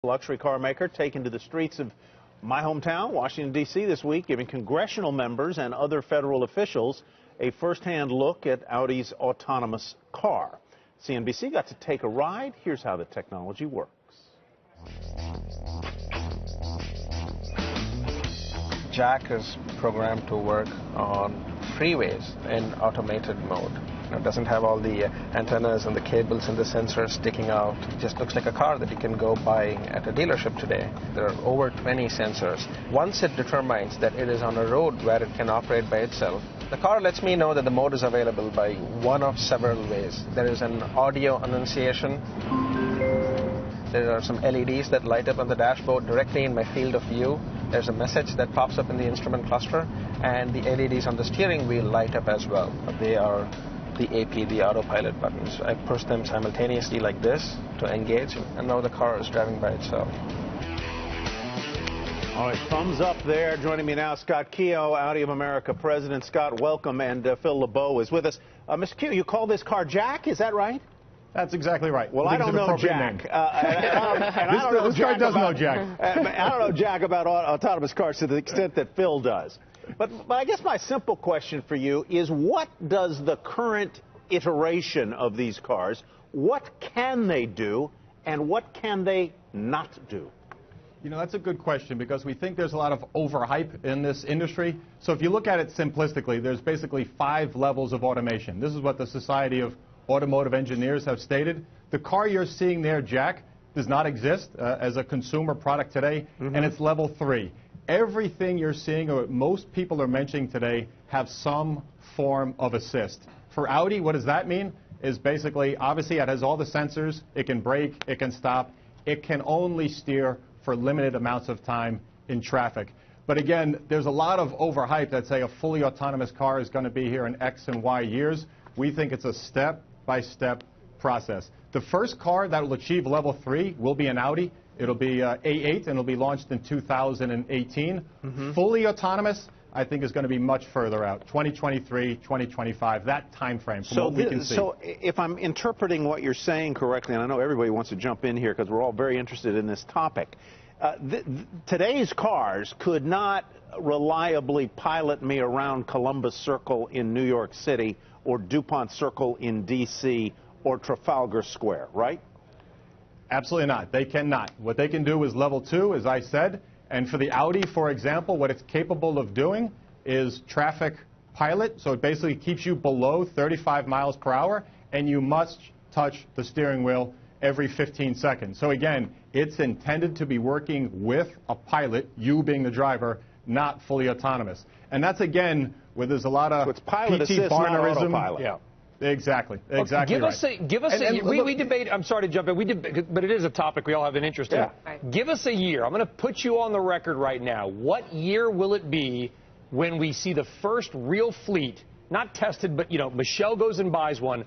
Luxury car maker taken to the streets of my hometown, Washington, D.C. this week, giving congressional members and other federal officials a first-hand look at Audi's autonomous car. CNBC got to take a ride. Here's how the technology works. Jack is programmed to work on freeways in automated mode. It doesn't have all the antennas and the cables and the sensors sticking out. It just looks like a car that you can go buy at a dealership today. There are over 20 sensors. Once it determines that it is on a road where it can operate by itself, the car lets me know that the mode is available by one of several ways. There is an audio annunciation. There are some LEDs that light up on the dashboard directly in my field of view. There's a message that pops up in the instrument cluster, and the LEDs on the steering wheel light up as well. They are the AP, the autopilot buttons. I push them simultaneously like this to engage, and now the car is driving by itself. All right, thumbs up there. Joining me now, Scott Keogh, Audi of America President. Scott, welcome, and Phil LeBeau is with us. Mr. Keogh, you call this car Jack, is that right? That's exactly right. Well, I don't know Jack. This guy does know Jack. I don't know Jack about autonomous cars to the extent that Phil does. But I guess my simple question for you is, what does the current iteration of these cars, what can they do and what can they not do? You know, that's a good question because we think there's a lot of overhype in this industry. So if you look at it simplistically, there's basically 5 levels of automation. This is what the Society of Automotive Engineers have stated. The car you're seeing there, Jack, does not exist as a consumer product today, and it's level 3. Everything you're seeing, or most people are mentioning today, have some form of assist. For Audi, what does that mean? Is basically, obviously, it has all the sensors. It can brake. It can stop. It can only steer for limited amounts of time in traffic. But again, there's a lot of overhype that say a fully autonomous car is going to be here in X and Y years. We think it's a step-by-step process. The first car that will achieve level 3 will be an Audi. It'll be A8, and it'll be launched in 2018. Fully autonomous, I think, is going to be much further out, 2023, 2025, that time frame from what we can see. So if I'm interpreting what you're saying correctly, and I know everybody wants to jump in here because we're all very interested in this topic, today's cars could not reliably pilot me around Columbus Circle in New York City or DuPont Circle in D.C. or Trafalgar Square, right? Absolutely not. They cannot. What they can do is level 2, as I said. And for the Audi, for example, what it's capable of doing is traffic pilot. So it basically keeps you below 35 miles per hour, and you must touch the steering wheel every 15 seconds. So again, it's intended to be working with a pilot, you being the driver, not fully autonomous. And that's, again, where there's a lot of so it's pilot assist, not autopilot. Yeah. Exactly. Exactly. Give us we debate. I'm sorry to jump in. But it is a topic we all have an interest in. Right. Give us a year. I'm going to put you on the record right now. What year will it be when we see the first real fleet, not tested, but Michelle goes and buys one,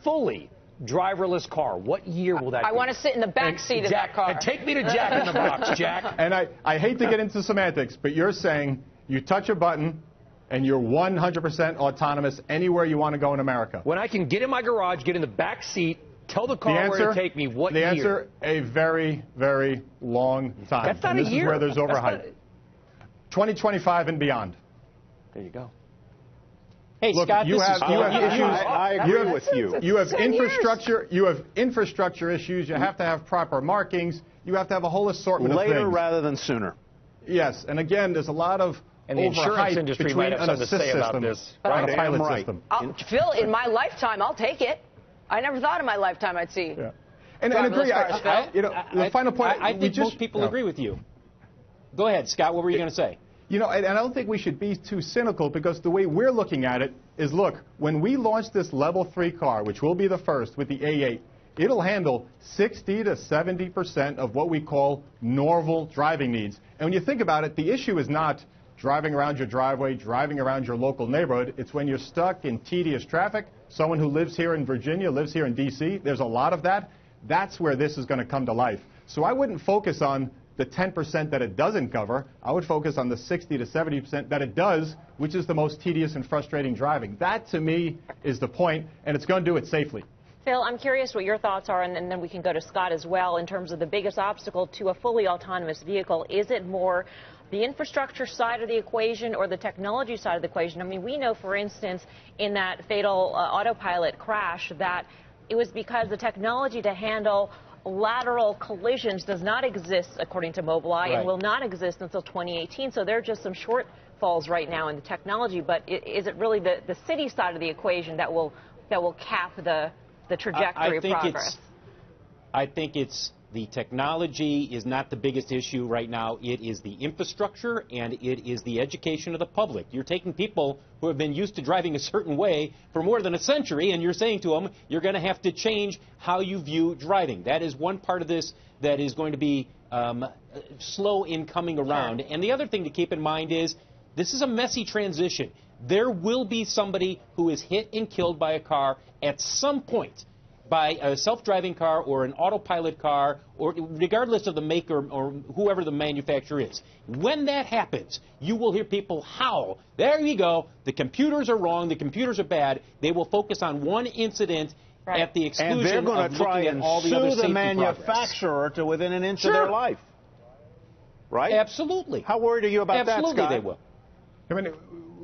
fully driverless car? What year will that be? I want to sit in the back seat of that car. And take me to Jack in the box, Jack. And I hate to get into semantics, but you're saying you touch a button and you're 100% autonomous anywhere you want to go in America. When I can get in my garage, get in the back seat, tell the car where to take me, what year? The answer, a very, very long time. That's not and this a year. Is where there's overhype. 2025 and beyond. There you go. Hey, look, Scott, you have issues. I agree with you. You have infrastructure. You have infrastructure issues. You have to have proper markings. You have to have a whole assortment of things. Later rather than sooner. Yes, and again, there's a lot of and the insurance industry might have something to say about this. Right? A pilot system. Phil, in my lifetime, I'll take it. I never thought in my lifetime I'd see. Yeah. And agree. The final point. I think most people agree with you. Go ahead, Scott. What were you going to say? And I don't think we should be too cynical because the way we're looking at it is, look, when we launch this level 3 car, which will be the first with the A8, it'll handle 60 to 70% of what we call normal driving needs. And when you think about it, the issue is not driving around your driveway, driving around your local neighborhood. It's when you're stuck in tedious traffic. Someone who lives here in Virginia, lives here in D.C., there's a lot of that. That's where this is going to come to life. So I wouldn't focus on the 10% that it doesn't cover. I would focus on the 60 to 70% that it does, which is the most tedious and frustrating driving. That, to me, is the point, and it's going to do it safely. Phil, I'm curious what your thoughts are, and then we can go to Scott as well, in terms of the biggest obstacle to a fully autonomous vehicle. Is it more the infrastructure side of the equation or the technology side of the equation? I mean, we know, for instance, in that fatal autopilot crash, that it was because the technology to handle lateral collisions does not exist, according to Mobileye, and will not exist until 2018. So there are just some shortfalls right now in the technology. But is it really the city side of the equation that will cap the trajectory of progress? I think it's the technology is not the biggest issue right now. It is the infrastructure, and it is the education of the public. You're taking people who have been used to driving a certain way for more than a century, and you're saying to them, you're going to have to change how you view driving. That is one part of this that is going to be slow in coming around. And the other thing to keep in mind is this is a messy transition. There will be somebody who is hit and killed by a car at some point, by a self-driving car or an autopilot car, or regardless of the maker or whoever the manufacturer is. When that happens, you will hear people howl, there you go, the computers are wrong, the computers are bad. They will focus on one incident at the exclusion and they're going to try and sue the manufacturer to within an inch of their life. Right? Absolutely. How worried are you about that, Scott? Absolutely they will. I mean,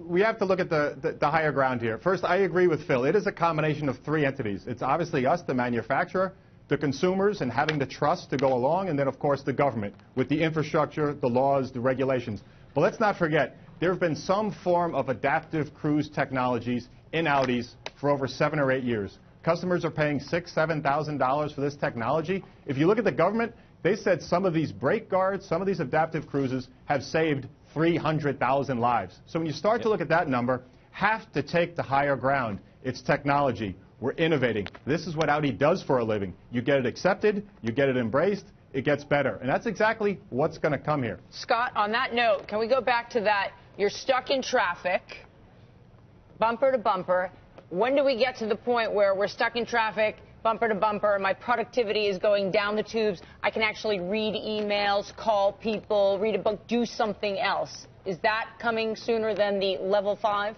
we have to look at the higher ground here. First, I agree with Phil. It is a combination of three entities. It's obviously us, the manufacturer, the consumers, and having the trust to go along, and then, of course, the government with the infrastructure, the laws, the regulations. But let's not forget, there have been some form of adaptive cruise technologies in Audis for over 7 or 8 years. Customers are paying $6,000, $7,000 for this technology. If you look at the government, they said some of these brake guards, some of these adaptive cruises have saved 300,000 lives. So when you start to look at that number, have to take the higher ground. It's technology. We're innovating. This is what Audi does for a living. You get it accepted, you get it embraced, it gets better. And that's exactly what's going to come here. Scott, on that note, can we go back to that? You're stuck in traffic, bumper to bumper. When do we get to the point where we're stuck in traffic, bumper to bumper, my productivity is going down the tubes, I can actually read emails, call people, read a book, do something else? Is that coming sooner than the level 5?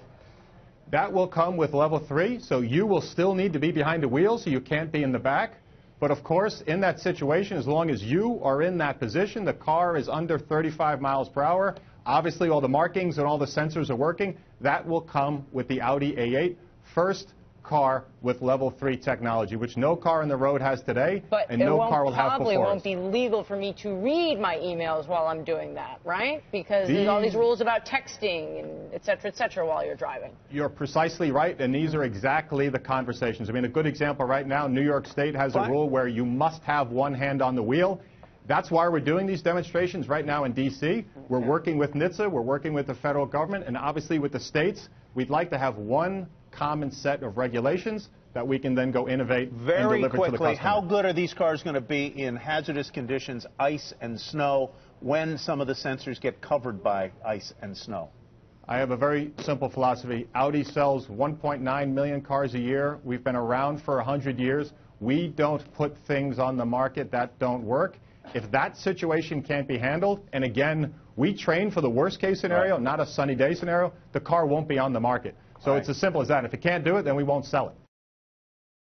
That will come with level 3, so you will still need to be behind the wheel, so you can't be in the back. But of course, in that situation, as long as you are in that position, the car is under 35 miles per hour, obviously all the markings and all the sensors are working, that will come with the Audi A8. First car with level 3 technology, which no car on the road has today, and no car will have before us. But it won't be legal for me to read my emails while I'm doing that, right? Because there's all these rules about texting and et cetera, while you're driving. You're precisely right, and these are exactly the conversations. I mean, a good example right now, New York State has a rule where you must have one hand on the wheel. That's why we're doing these demonstrations right now in D.C. We're working with NHTSA, we're working with the federal government, and obviously with the states. We'd like to have one common set of regulations that we can then go innovate and deliver to the customer. Very quickly, how good are these cars going to be in hazardous conditions, ice and snow, when some of the sensors get covered by ice and snow? I have a very simple philosophy. Audi sells 1.9 million cars a year. We've been around for 100 years. We don't put things on the market that don't work. If that situation can't be handled, and again, we train for the worst case scenario, not a sunny day scenario, the car won't be on the market. So it's as simple as that. If it can't do it, then we won't sell it.